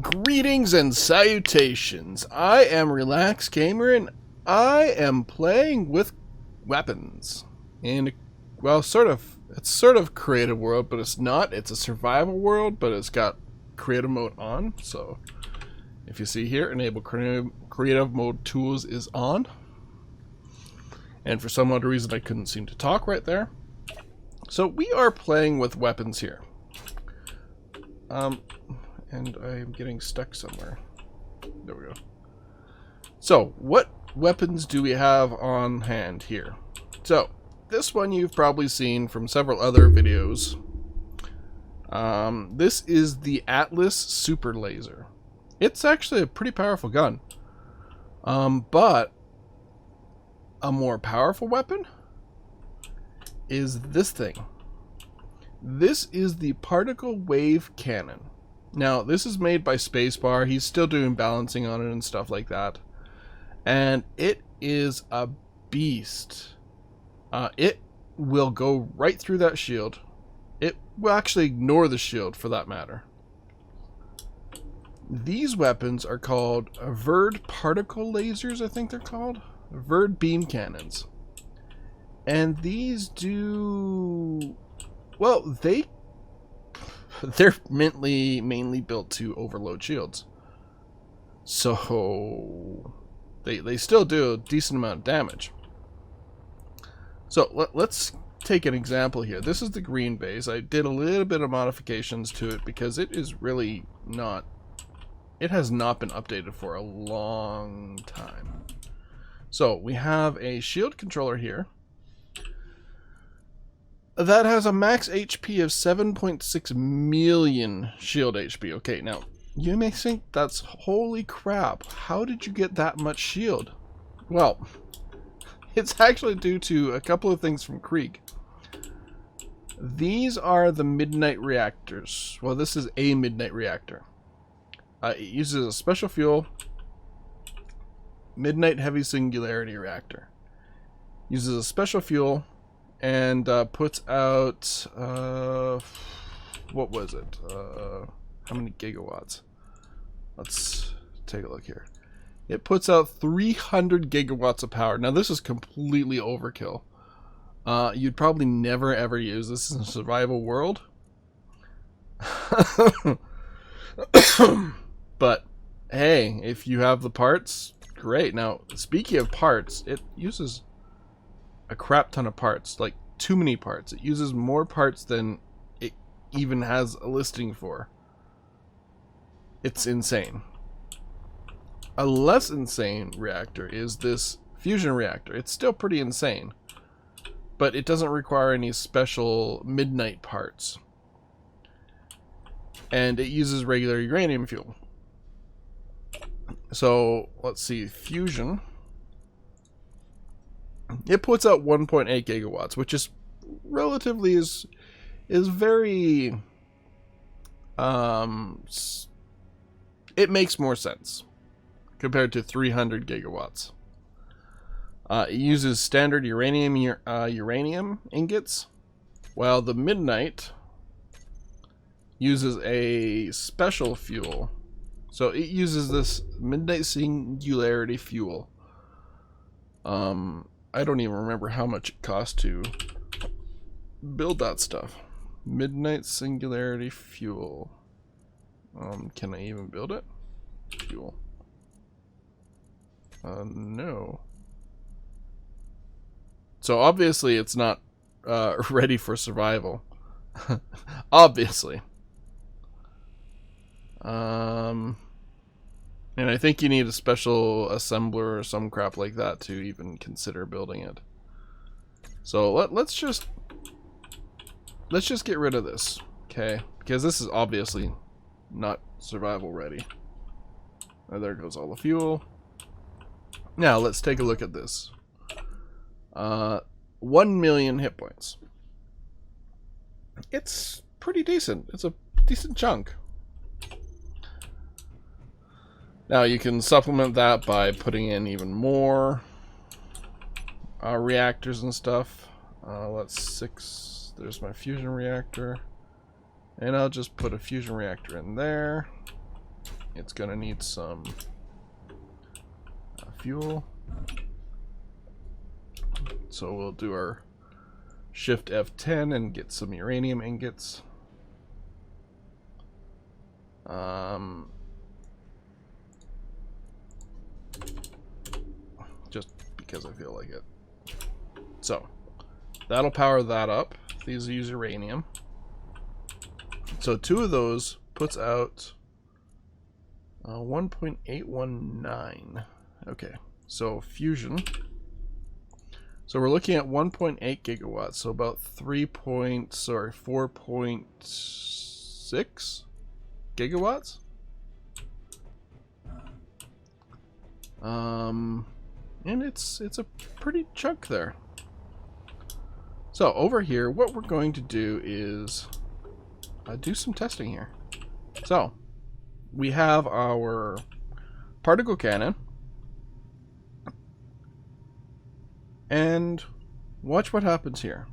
Greetings and salutations. I am Relax Gamer and I am playing with weapons. In, well, it's sort of creative world, but it's not. It's a survival world, but it's got creative mode on. So if you see here, enable creative mode tools is on. And for some odd reason I couldn't seem to talk right there. So we are playing with weapons here. And I'm getting stuck somewhere. There we go. So, what weapons do we have on hand here? So, this one you've probably seen from several other videos. This is the Atlas Superlaser. It's actually a pretty powerful gun. But a more powerful weapon is this thing. This is the particle wave cannon. Now, this is made by Spacebar. He's still doing balancing on it and stuff like that. And it is a beast. It will go right through that shield. It will actually ignore the shield, for that matter. These weapons are called Vord particle lasers, I think they're called. Vord beam cannons. And these do... well, they're mainly built to overload shields. So they still do a decent amount of damage. So let's take an example here. This is the green base. I did a little bit of modifications to it because it is really not... it has not been updated for a long time. So we have a shield controller here that has a max HP of 7.6 million shield HP. Okay, now, you may think that's holy crap. How did you get that much shield? Well, it's actually due to a couple of things from Kreeg. These are the midnight reactors. Well, this is a midnight reactor. It uses a special fuel, midnight heavy singularity reactor. Uses a special fuel and puts out what was it, how many gigawatts? Let's take a look here. It puts out 300 gigawatts of power. Now this is completely overkill. You'd probably never ever use this in a survival world. But hey, if you have the parts, great. Now speaking of parts, it uses a crap ton of parts, like too many parts. It uses more parts than it even has a listing for. It's insane. A less insane reactor is this fusion reactor. It's still pretty insane, but it doesn't require any special midnight parts. And it uses regular uranium fuel. So let's see, fusion. It puts out 1.8 gigawatts, which is relatively is very it makes more sense compared to 300 gigawatts. It uses standard uranium ingots, while the midnight uses a special fuel. So it uses this midnight singularity fuel. I don't even remember how much it cost to build that stuff. Midnight singularity fuel. Can I even build it? Fuel. No. So obviously it's not ready for survival. Obviously. And I think you need a special assembler or some crap like that to even consider building it. So let's just get rid of this, okay? Because this is obviously not survival ready. Oh, there goes all the fuel. Now let's take a look at this. 1 million hit points. It's pretty decent. It's a decent chunk. Now you can supplement that by putting in even more reactors and stuff. That's 6. There's my fusion reactor. And I'll just put a fusion reactor in there. it's going to need some fuel. So we'll do our Shift F10 and get some uranium ingots. Just because I feel like it. So that'll power that up. These use uranium. So 2 of those puts out 1.819. Okay, so fusion. So we're looking at 1.8 gigawatts, so about 4.6 gigawatts. And it's a pretty chunk there. So over here, what we're going to do is do some testing here. So we have our particle cannon, and watch what happens here.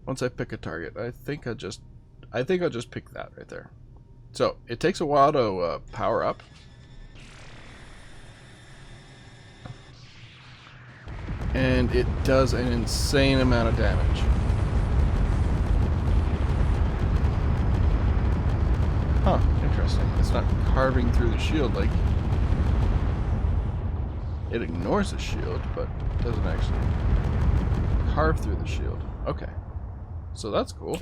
Once I pick a target, I think I'll just pick that right there. So it takes a while to power up. And it does an insane amount of damage. Huh, interesting. It's not carving through the shield like... It ignores the shield, but doesn't actually carve through the shield. Okay. So that's cool.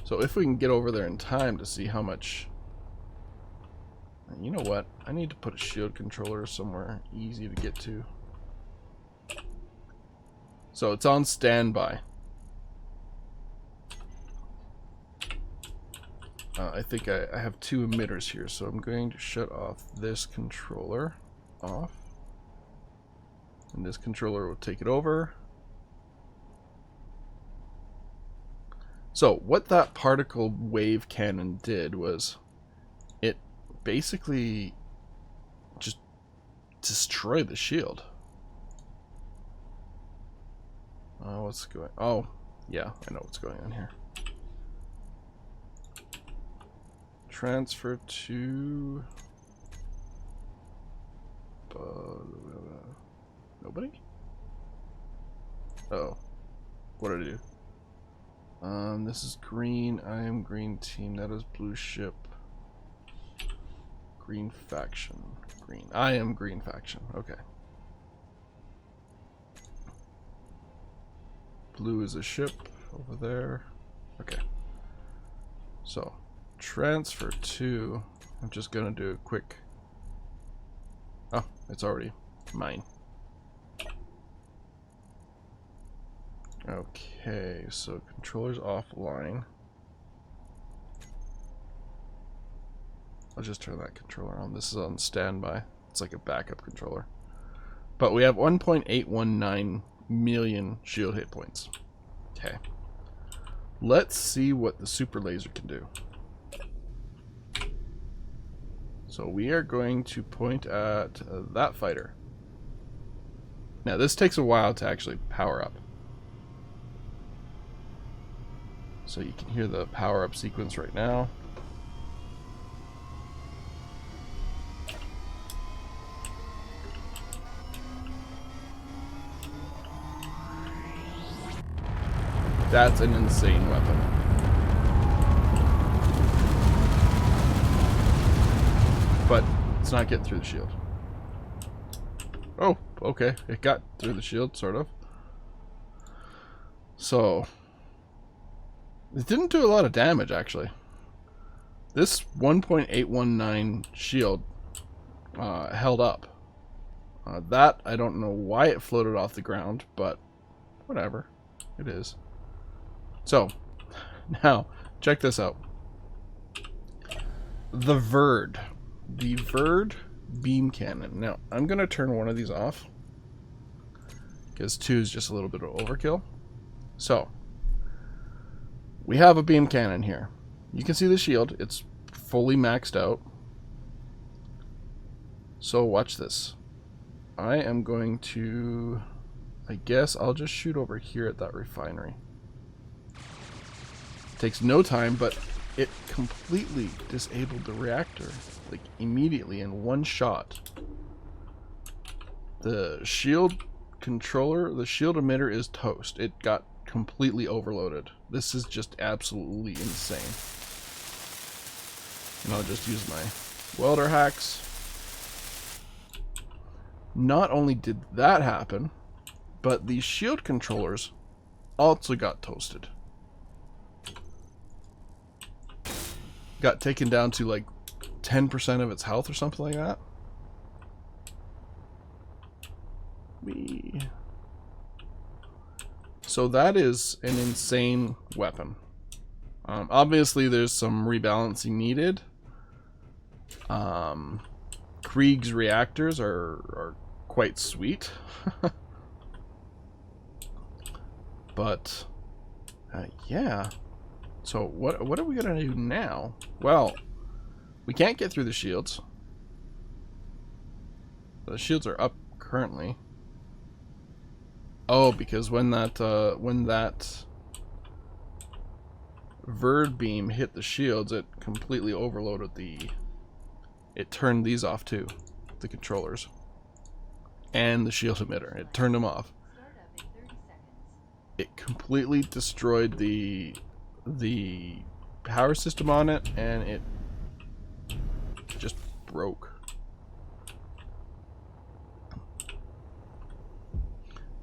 So if we can get over there in time to see how much... You know what? I need to put a shield controller somewhere easy to get to. So it's on standby. I think I have 2 emitters here, so I'm going to shut off this controller off. And this controller will take it over. So what that particle wave cannon did was it basically just destroyed the shield. What's going... Oh, yeah, I know what's going on here. Transfer to... Nobody? Oh. What did I do? This is green. I am green team. That is blue ship. Green faction. Green. I am green faction. Okay. Blue is a ship over there. Okay. So, transfer to... I'm just going to do a quick... Oh, it's already mine. Okay, so controller's offline. I'll just turn that controller on. This is on standby. It's like a backup controller. But we have 1.819 million shield hit points. Okay. Let's see what the Superlaser can do. So we are going to point at that fighter. Now this takes a while to actually power up. So you can hear the power up sequence right now. That's an insane weapon. But it's not getting through the shield. Oh, okay. It got through the shield, sort of. So, it didn't do a lot of damage, actually. This 1.819 shield held up. That, I don't know why it floated off the ground, but whatever. It is. So, now, check this out. The Vord. The Vord beam cannon. Now, I'm going to turn one of these off, because 2 is just a little bit of overkill. So, we have a beam cannon here. You can see the shield. It's fully maxed out. So, watch this. I am going to... I guess I'll just shoot over here at that refinery. Takes no time, but it completely disabled the reactor, like immediately in one shot. The shield controller, the shield emitter is toast. It got completely overloaded. This is just absolutely insane. And I'll just use my welder hacks. Not only did that happen, but the shield controllers also got toasted. Got taken down to like 10% of its health or something like that. So that is an insane weapon. Obviously there's some rebalancing needed. Kreeg's reactors are quite sweet. But yeah. So what are we gonna do now? Well, we can't get through the shields. The shields are up currently. Oh, because when that Vord beam hit the shields, it completely overloaded it turned these off too, the controllers. And the shield emitter. It turned them off. It completely destroyed the power system on it, and it just broke.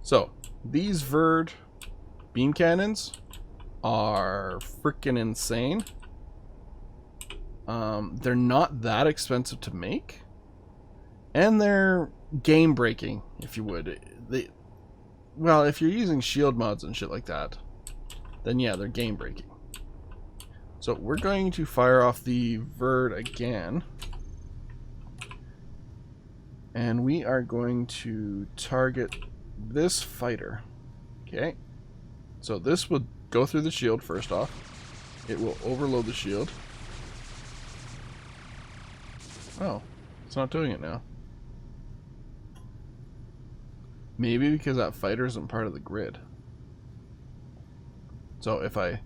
So these Vord beam cannons are freaking insane. They're not that expensive to make, and they're game breaking, if you would. Well, if you're using shield mods and shit like that, then yeah, they're game breaking. So we're going to fire off the Vord again, and we are going to target this fighter. Okay, so this will go through the shield first off. It will overload the shield. Oh, it's not doing it now. Maybe because that fighter isn't part of the grid. So if I...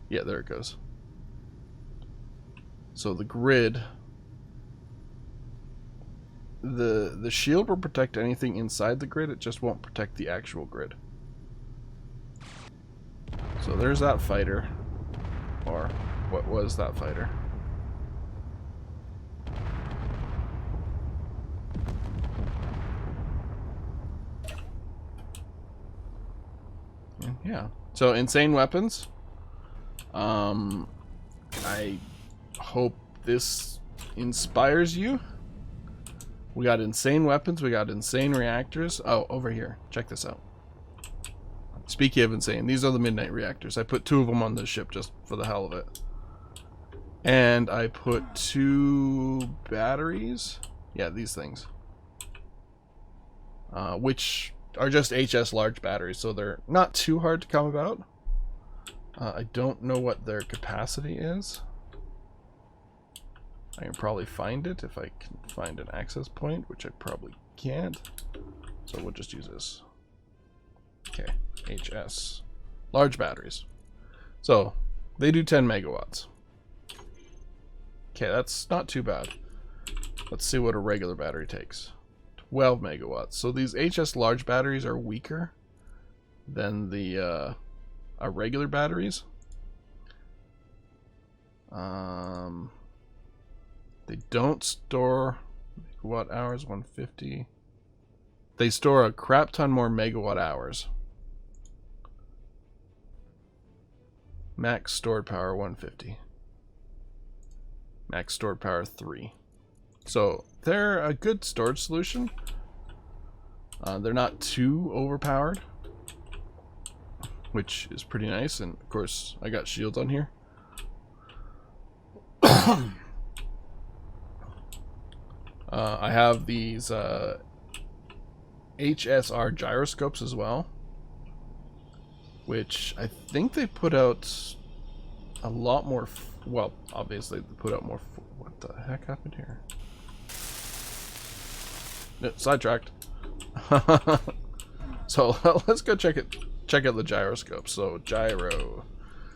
Yeah, there it goes. So the grid... The shield will protect anything inside the grid, it just won't protect the actual grid. So there's that fighter. Or what was that fighter? Yeah. So insane weapons. I hope this inspires you. We got insane weapons, we got insane reactors. Oh, over here. Check this out. Speaking of insane, these are the midnight reactors. I put 2 of them on this ship just for the hell of it. And I put 2 batteries. Yeah, these things. Which are just HS large batteries, so they're not too hard to come about. I don't know what their capacity is. I can probably find it if I can find an access point, which I probably can't. So we'll just use this. Okay, HS. Large batteries. So, they do 10 megawatts. Okay, that's not too bad. Let's see what a regular battery takes. 12 megawatts. So these HS large batteries are weaker than the regular batteries. They don't store megawatt hours, 150. They store a crap ton more megawatt hours. Max stored power 150. Max stored power 3. So they're a good storage solution. They're not too overpowered, which is pretty nice. And of course, I got shields on here. I have these HSR gyroscopes as well, which I think they put out a lot more. Well, obviously they put out more. What the heck happened here? No, sidetracked. So let's go check out the gyroscope. So gyro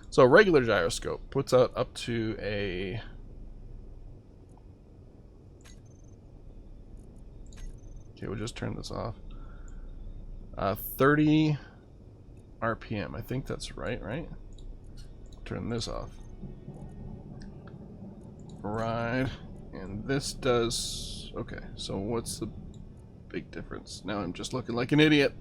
So a regular gyroscope puts out up to a... Okay, we'll just turn this off. 30 RPM. I think that's right? Turn this off. Right. And this does... Okay, so what's the big difference? Now I'm just looking like an idiot.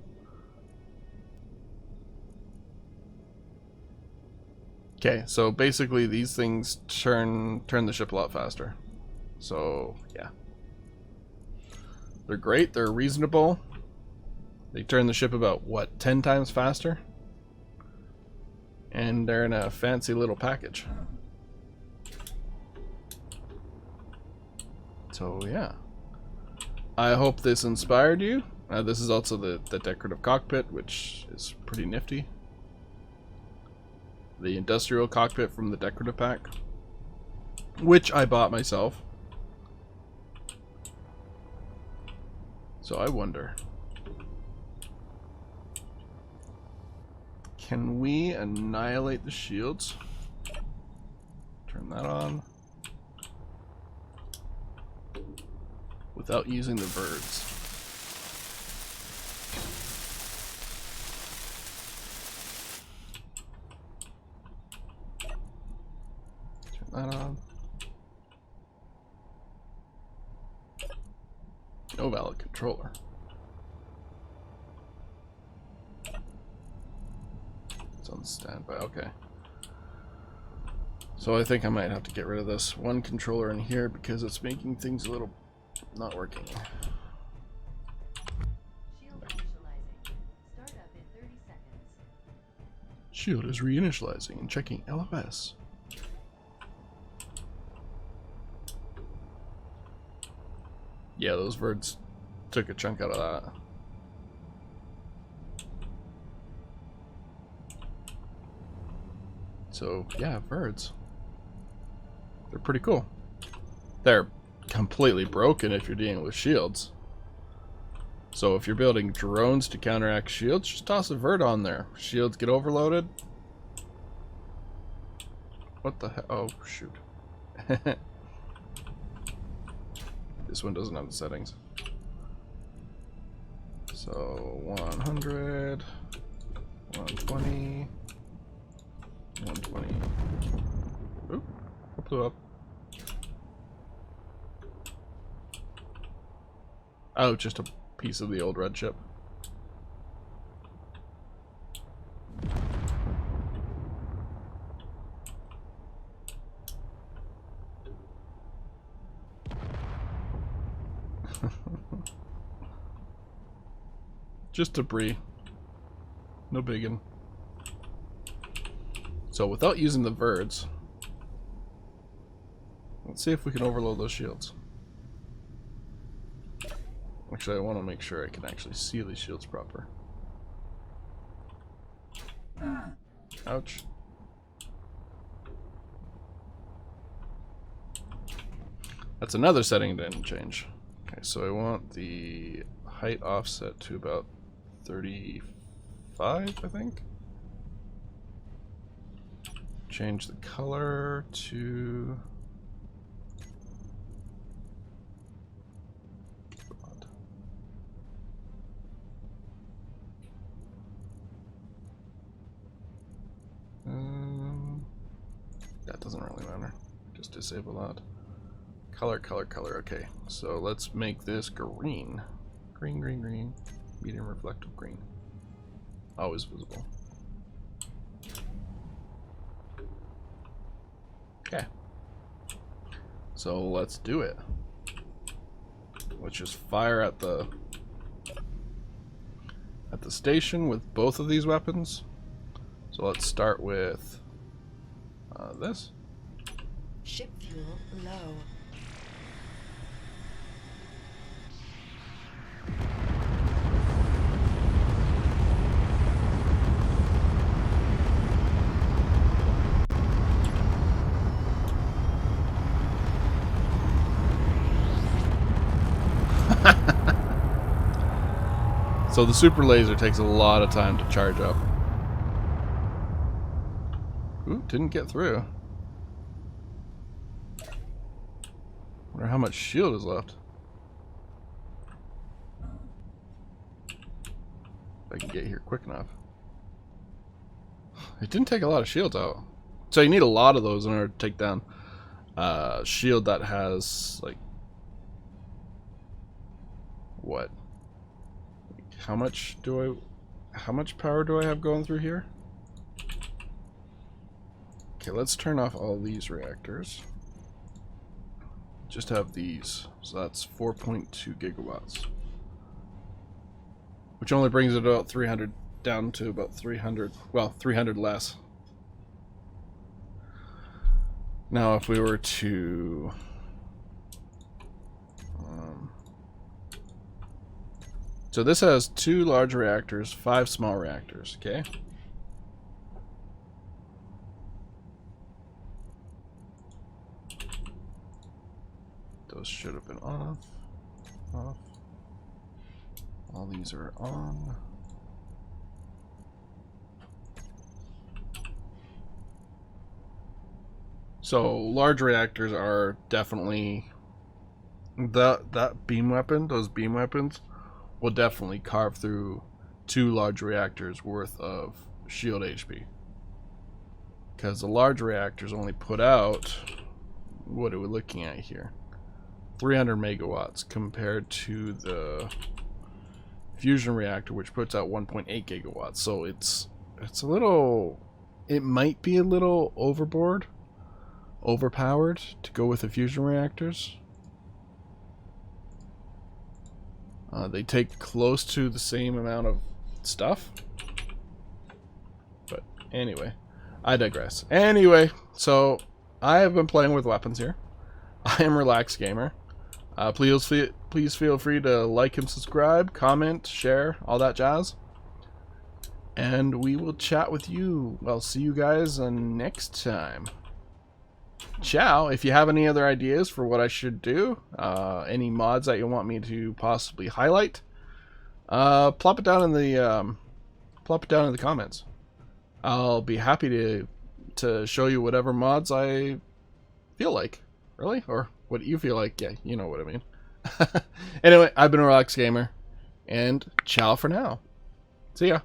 Okay, so basically these things turn the ship a lot faster. So, yeah. They're great, they're reasonable. They turn the ship about, what, 10 times faster? And they're in a fancy little package. So, yeah. I hope this inspired you. This is also the decorative cockpit, which is pretty nifty. The industrial cockpit from the decorative pack, which I bought myself. So I wonder, can we annihilate the shields? Turn that on. Without using the Vords. Turn that on. No valid controller. It's on standby, okay. So I think I might have to get rid of this one controller in here because it's making things a little not working. Shield initializing. Start up in 30 seconds. Shield is reinitializing and checking LOS. Yeah, those Vords took a chunk out of that. So, yeah, Vords. They're pretty cool. They're completely broken if you're dealing with shields. So if you're building drones to counteract shields, just toss a Vord on there. Shields get overloaded. What the heck? Oh, shoot. This one doesn't have the settings. So 100, 120, 120. Oop, it blew up. Oh, just a piece of the old red chip. Just debris. No biggin. So without using the Vords, let's see if we can overload those shields. Actually, I want to make sure I can actually see these shields proper. Ouch. That's another setting that didn't change. Okay, so I want the height offset to about 35, I think. Change the color to... that doesn't really matter. Just disable that. Color, okay. So let's make this green. Green. Medium reflective green. Always visible. Okay. So let's do it. Let's just fire at the station with both of these weapons. So let's start with this. Ship fuel low. So the Superlaser takes a lot of time to charge up. Ooh, didn't get through. Wonder how much shield is left. If I can get here quick enough. It didn't take a lot of shields out. So you need a lot of those in order to take down a shield that has, like, what? How much power do I have going through here? Okay, let's turn off all these reactors. Just have these. So that's 4.2 gigawatts. Which only brings it about 300 down to about 300, well, 300 less. Now if we were to so this has 2 large reactors, 5 small reactors, okay? Those should have been off. All these are on. So large reactors are definitely that beam weapon. Those beam weapons will definitely carve through 2 large reactors worth of shield HP. Because the large reactors only put out, what are we looking at here? 300 megawatts compared to the fusion reactor, which puts out 1.8 gigawatts. So it's a little, it might be a little overpowered to go with the fusion reactors. They take close to the same amount of stuff. But anyway, I digress. Anyway, so I have been playing with weapons here. I am Relaxed Gamer. Please feel free to like and subscribe, comment, share, all that jazz. And we will chat with you. Well, see you guys next time. Ciao. If you have any other ideas for what I should do, any mods that you want me to possibly highlight, plop it down in the comments. I'll be happy to show you whatever mods I feel like. Really? Or what you feel like? Yeah, you know what I mean. Anyway, I've been a Relaxed Gamer, and ciao for now. See ya.